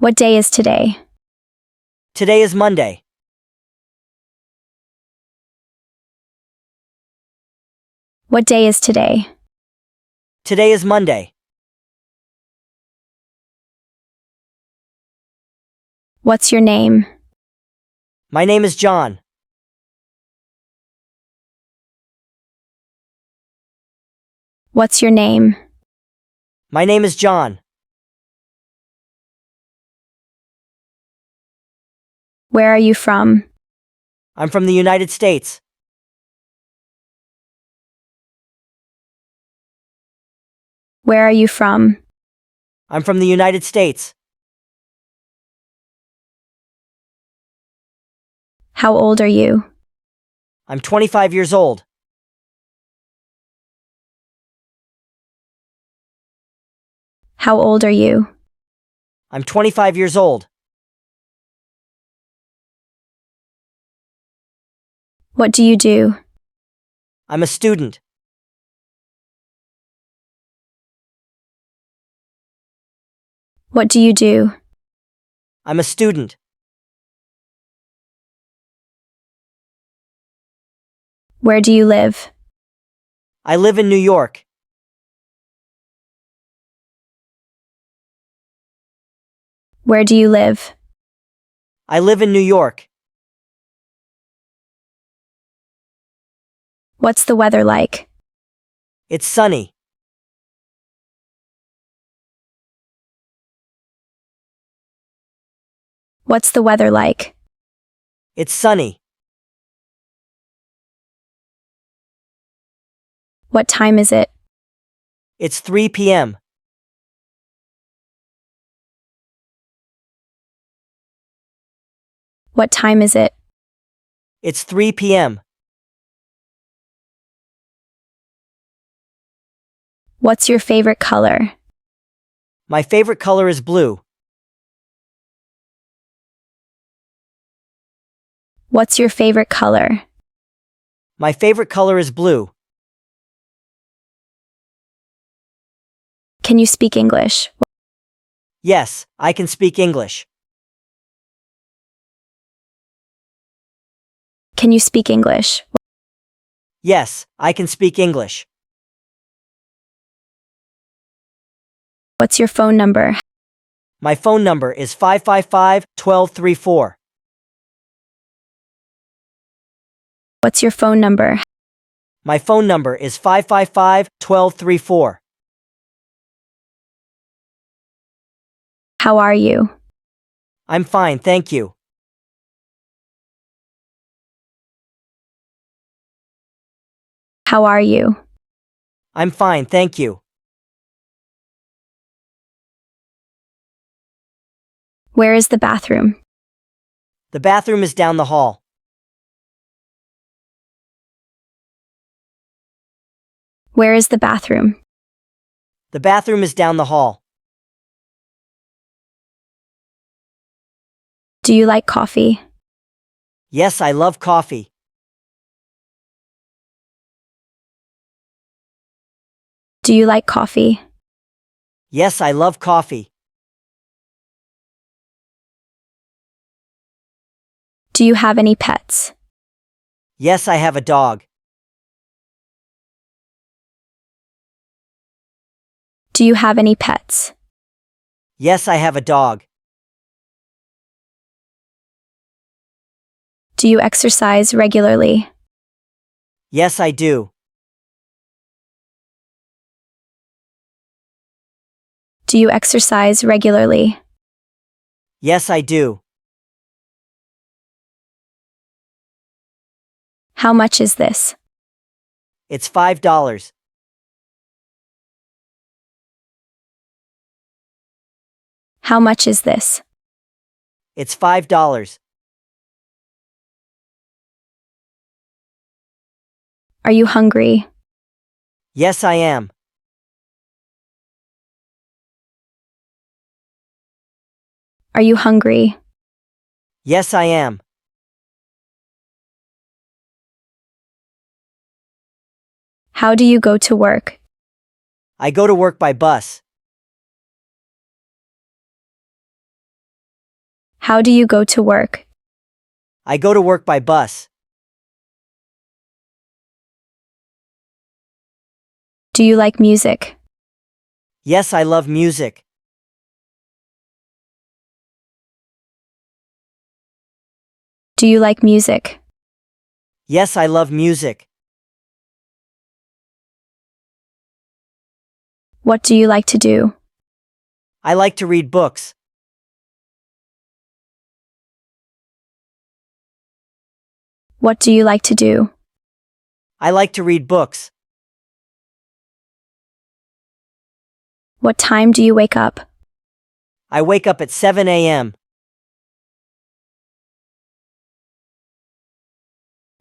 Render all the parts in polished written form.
What day is today? Today is Monday. What day is today? Today is Monday. What's your name? My name is John. What's your name? My name is John. Where are you from? I'm from the United States. Where are you from? I'm from the United States. How old are you? I'm 25 years old. How old are you? I'm 25 years old. What do you do? I'm a student. What do you do? I'm a student. Where do you live? I live in New York. Where do you live? I live in New York. What's the weather like? It's sunny. What's the weather like? It's sunny. What time is it? It's 3 p.m. What time is it? It's 3 p.m. What's your favorite color? My favorite color is blue. What's your favorite color? My favorite color is blue. Can you speak English? Yes, I can speak English. Can you speak English? Yes, I can speak English. What's your phone number? My phone number is 555-1234. What's your phone number? My phone number is 555-1234. How are you? I'm fine, thank you. How are you? I'm fine, thank you. Where is the bathroom? The bathroom is down the hall. Where is the bathroom? The bathroom is down the hall. Do you like coffee? Yes, I love coffee. Do you like coffee? Yes, I love coffee. Do you have any pets? Yes, I have a dog. Do you have any pets? Yes, I have a dog. Do you exercise regularly? Yes, I do. Do you exercise regularly? Yes, I do. How much is this? It's $5. How much is this? It's $5. Are you hungry? Yes, I am. Are you hungry? Yes, I am. How do you go to work? I go to work by bus. How do you go to work? I go to work by bus. Do you like music? Yes, I love music. Do you like music? Yes, I love music. What do you like to do? I like to read books. What do you like to do? I like to read books. What time do you wake up? I wake up at 7 a.m.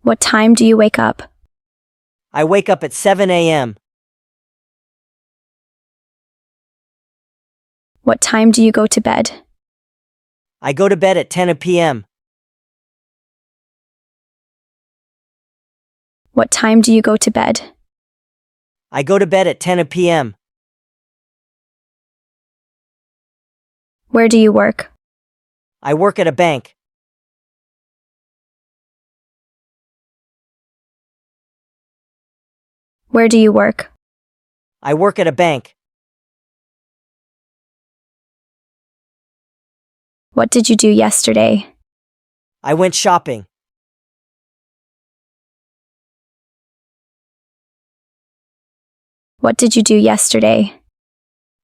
What time do you wake up? I wake up at 7 a.m. What time do you go to bed? I go to bed at 10 p.m. What time do you go to bed? I go to bed at 10 p.m. Where do you work? I work at a bank. Where do you work? I work at a bank. What did you do yesterday? I went shopping. What did you do yesterday?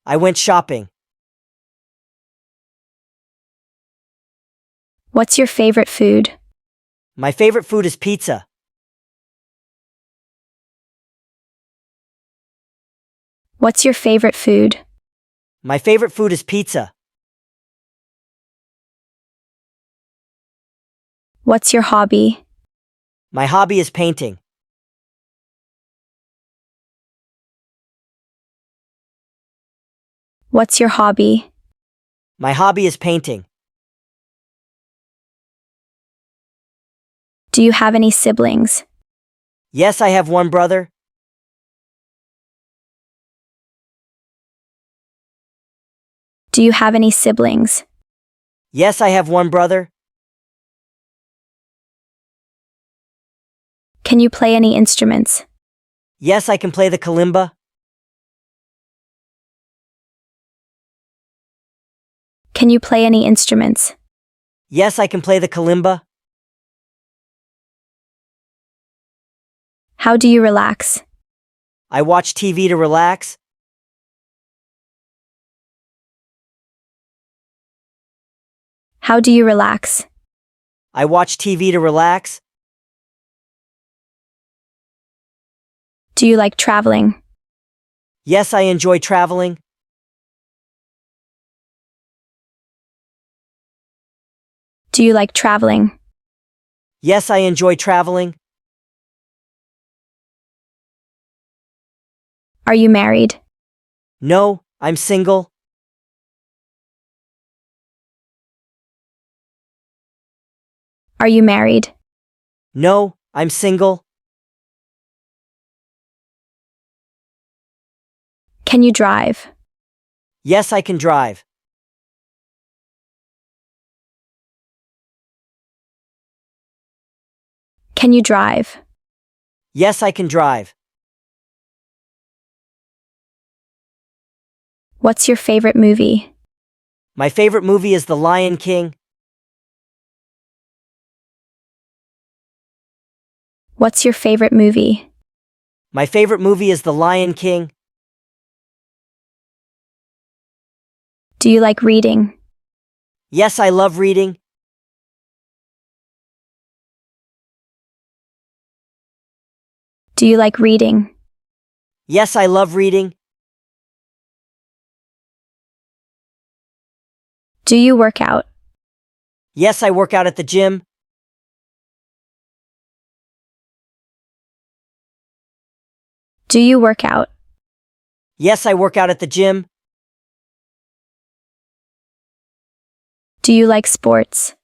I went shopping. What's your favorite food? My favorite food is pizza. What's your favorite food? My favorite food is pizza. What's your hobby? My hobby is painting. What's your hobby? My hobby is painting. Do you have any siblings? Yes, I have one brother. Do you have any siblings? Yes, I have one brother. Can you play any instruments? Yes, I can play the kalimba. Can you play any instruments? Yes, I can play the kalimba. How do you relax? I watch TV to relax. How do you relax? I watch TV to relax. Do you like traveling? Yes, I enjoy traveling. Do you like traveling? Yes, I enjoy traveling. Are you married? No, I'm single. Are you married? No, I'm single. Can you drive? Yes, I can drive. Can you drive? Yes, I can drive. What's your favorite movie? My favorite movie is The Lion King. What's your favorite movie? My favorite movie is The Lion King. Do you like reading? Yes, I love reading. Do you like reading? Yes, I love reading. Do you work out? Yes, I work out at the gym. Do you work out? Yes, I work out at the gym. Do you like sports?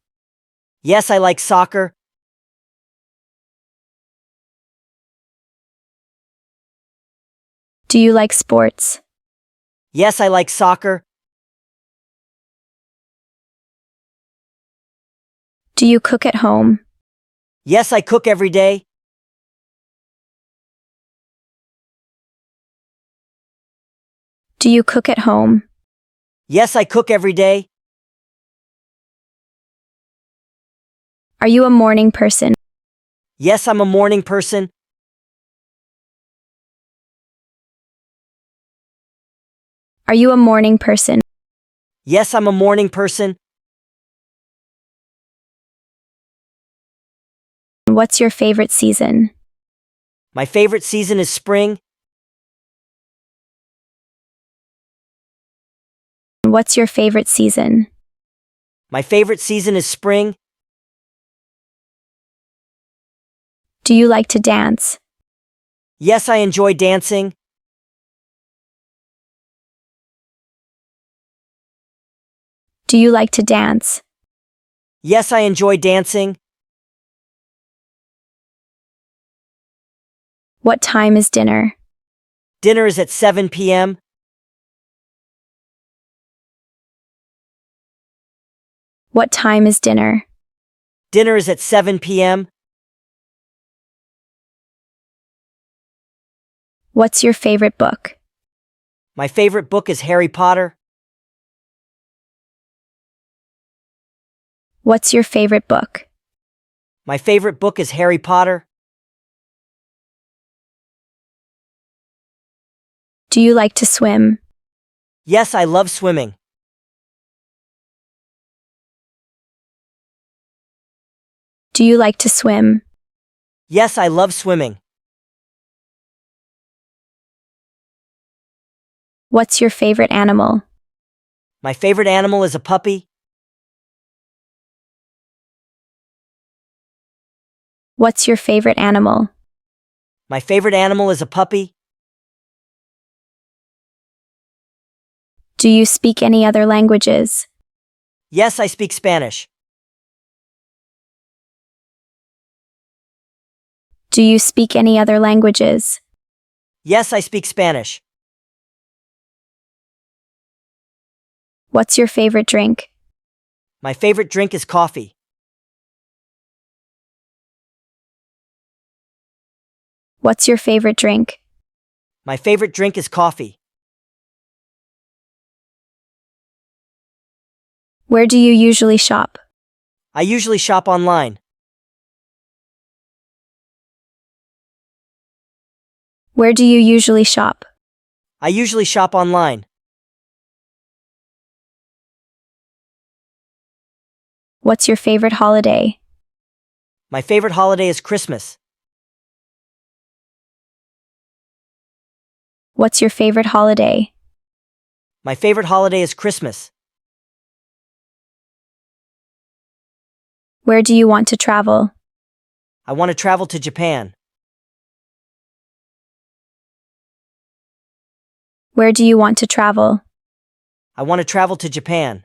Yes, I like soccer. Do you like sports? Yes, I like soccer. Do you cook at home? Yes, I cook every day. Do you cook at home? Yes, I cook every day. Are you a morning person? Yes, I'm a morning person. Are you a morning person? Yes, I'm a morning person. What's your favorite season? My favorite season is spring. What's your favorite season? My favorite season is spring. Do you like to dance? Yes, I enjoy dancing. Do you like to dance? Yes, I enjoy dancing. What time is dinner? Dinner is at 7 p.m. What time is dinner? Dinner is at 7 p.m. What's your favorite book? My favorite book is Harry Potter. What's your favorite book? My favorite book is Harry Potter. Do you like to swim? Yes, I love swimming. Do you like to swim? Yes, I love swimming. What's your favorite animal? My favorite animal is a puppy. What's your favorite animal? My favorite animal is a puppy. Do you speak any other languages? Yes, I speak Spanish. Do you speak any other languages? Yes, I speak Spanish. What's your favorite drink? My favorite drink is coffee. What's your favorite drink? My favorite drink is coffee. Where do you usually shop? I usually shop online. Where do you usually shop? I usually shop online. What's your favorite holiday? My favorite holiday is Christmas. What's your favorite holiday? My favorite holiday is Christmas. Where do you want to travel? I want to travel to Japan. Where do you want to travel? I want to travel to Japan.